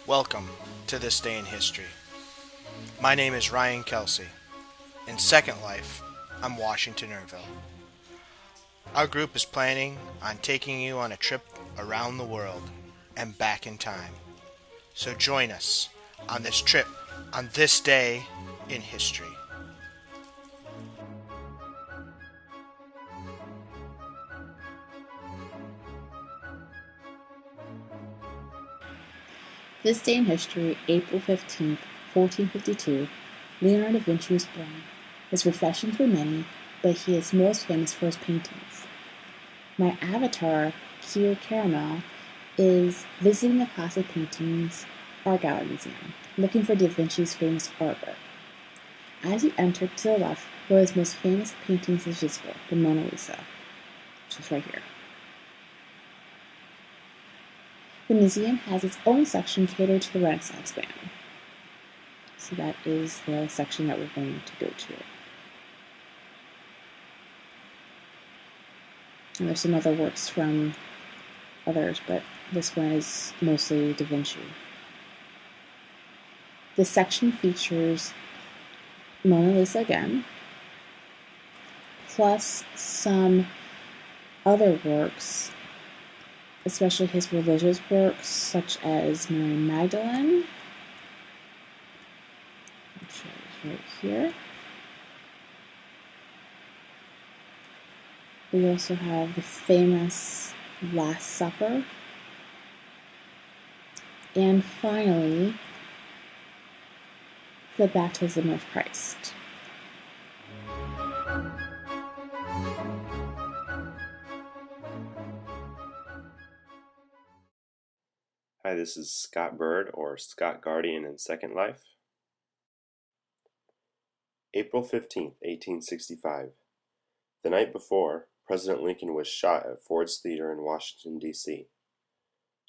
Welcome to This Day in History. My name is Ryan Kelsey. In Second Life, I'm Washington Irville. Our group is planning on taking you on a trip around the world and back in time. So join us on this trip on this day in history. This day in history, April 15th, 1452, Leonardo da Vinci was born. His professions were many, but he is most famous for his paintings. My avatar, Kier Caramel, is visiting the Classic Paintings Art Gallery Museum, looking for Da Vinci's famous artwork. As you enter to the left, where his most famous paintings is visible, the Mona Lisa, which is right here. The museum has its own section catered to the Renaissance man. So that is the section that we're going to go to. And there's some other works from others, but this one is mostly Da Vinci. This section features Mona Lisa again, plus some other works, especially his religious works, such as Mary Magdalene, which is right here. We also have the famous Last Supper. And finally, the Baptism of Christ. Hi, this is Scott Byrd, or Scott Guardian in Second Life. April 15th, 1865. The night before, President Lincoln was shot at Ford's Theater in Washington, D.C.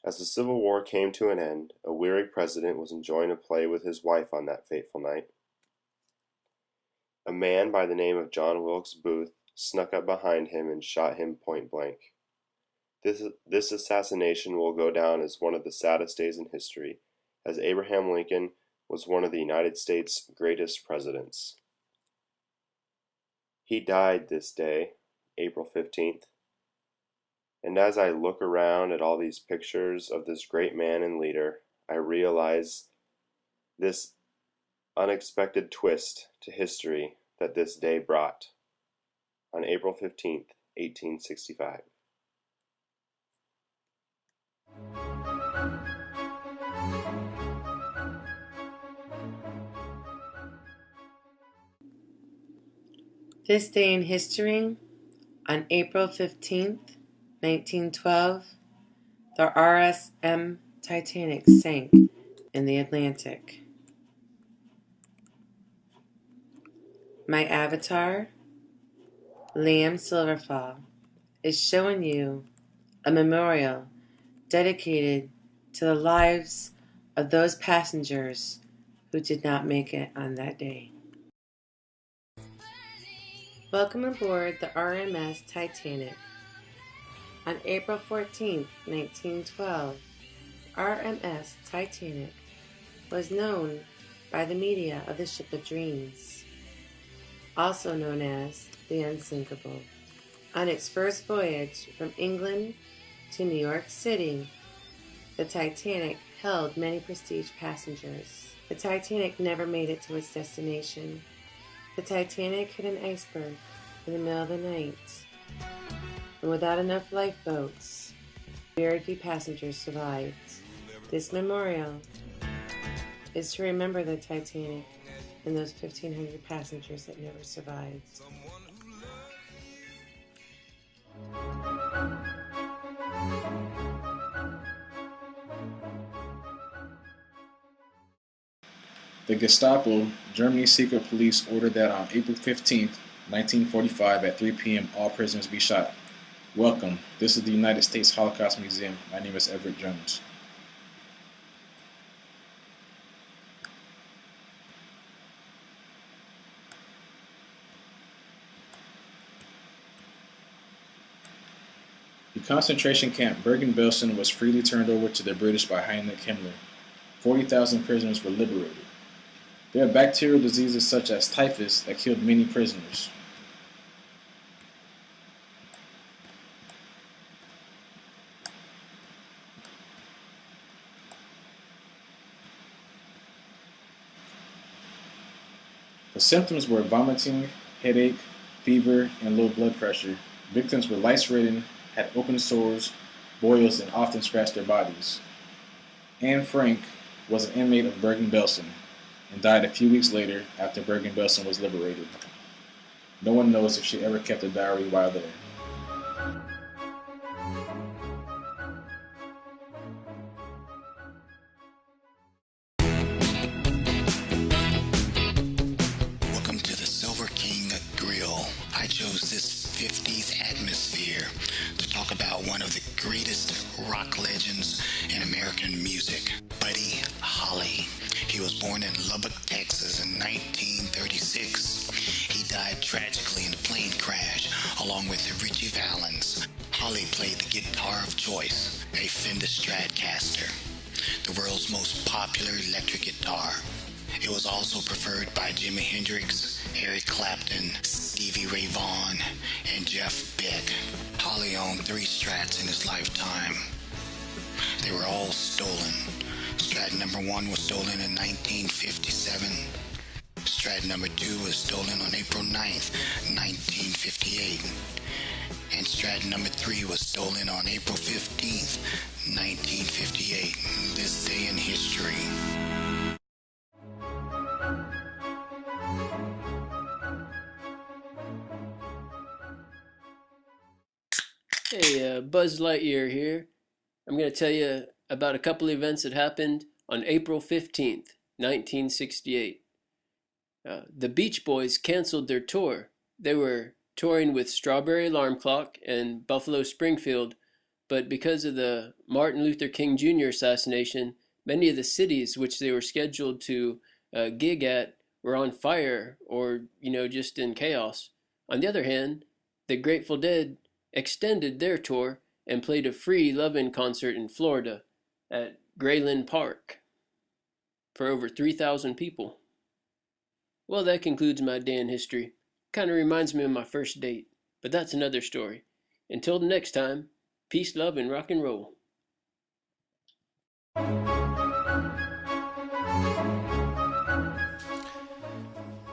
As the Civil War came to an end, a weary president was enjoying a play with his wife on that fateful night. A man by the name of John Wilkes Booth snuck up behind him and shot him point blank. This assassination will go down as one of the saddest days in history, as Abraham Lincoln was one of the United States' greatest presidents. He died this day, April 15th, and as I look around at all these pictures of this great man and leader, I realize this unexpected twist to history that this day brought on April 15th, 1865. This day in history, on April 15th, 1912, the RSM Titanic sank in the Atlantic. My avatar, Liam Silverfall, is showing you a memorial dedicated to the lives of those passengers who did not make it on that day. Welcome aboard the RMS Titanic. On April 14, 1912, RMS Titanic was known by the media of the Ship of Dreams, also known as the Unsinkable. On its first voyage from England to New York City, the Titanic held many prestige passengers. The Titanic never made it to its destination. The Titanic hit an iceberg in the middle of the night, and without enough lifeboats, very few passengers survived. This memorial is to remember the Titanic and those 1,500 passengers that never survived. The Gestapo, Germany's secret police, ordered that on April 15, 1945 at 3 p.m. all prisoners be shot. Welcome. This is the United States Holocaust Museum. My name is Everett Jones. The concentration camp Bergen-Belsen was freely turned over to the British by Heinrich Himmler. 40,000 prisoners were liberated. There are bacterial diseases such as typhus that killed many prisoners. The symptoms were vomiting, headache, fever, and low blood pressure. Victims were lice-ridden, had open sores, boils, and often scratched their bodies. Anne Frank was an inmate of Bergen-Belsen and died a few weeks later after Bergen-Belsen was liberated. No one knows if she ever kept a diary while there. Welcome to the Silver King Grill. I chose this 50s atmosphere to talk about one of the greatest rock legends in American music, Buddy Holly. He was born in Lubbock, Texas in 1936. He died tragically in a plane crash along with the Ritchie Valens. Holly played the guitar of choice, a Fender Stratocaster, the world's most popular electric guitar. It was also preferred by Jimi Hendrix, Eric Clapton, Stevie Ray Vaughan, and Jeff Beck. Holly owned 3 Strats in his lifetime. They were all stolen. Strat number 1 was stolen in 1957. Strat number 2 was stolen on April 9th, 1958. And Strat number 3 was stolen on April 15th, 1958. This day in history. Hey, Buzz Lightyear here. I'm going to tell you about a couple events that happened on April 15th, 1968. The Beach Boys canceled their tour. They were touring with Strawberry Alarm Clock and Buffalo Springfield, but because of the Martin Luther King Jr. assassination, many of the cities which they were scheduled to gig at were on fire or, just in chaos. On the other hand, the Grateful Dead extended their tour and played a free Love-In concert in Florida at Grayland Park for over 3,000 people. Well, that concludes my day in history. Kind of reminds me of my first date, but that's another story. Until the next time, peace, love, and rock and roll.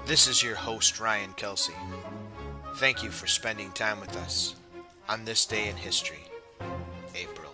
This is your host, Ryan Kelsey. Thank you for spending time with us on this day in history, April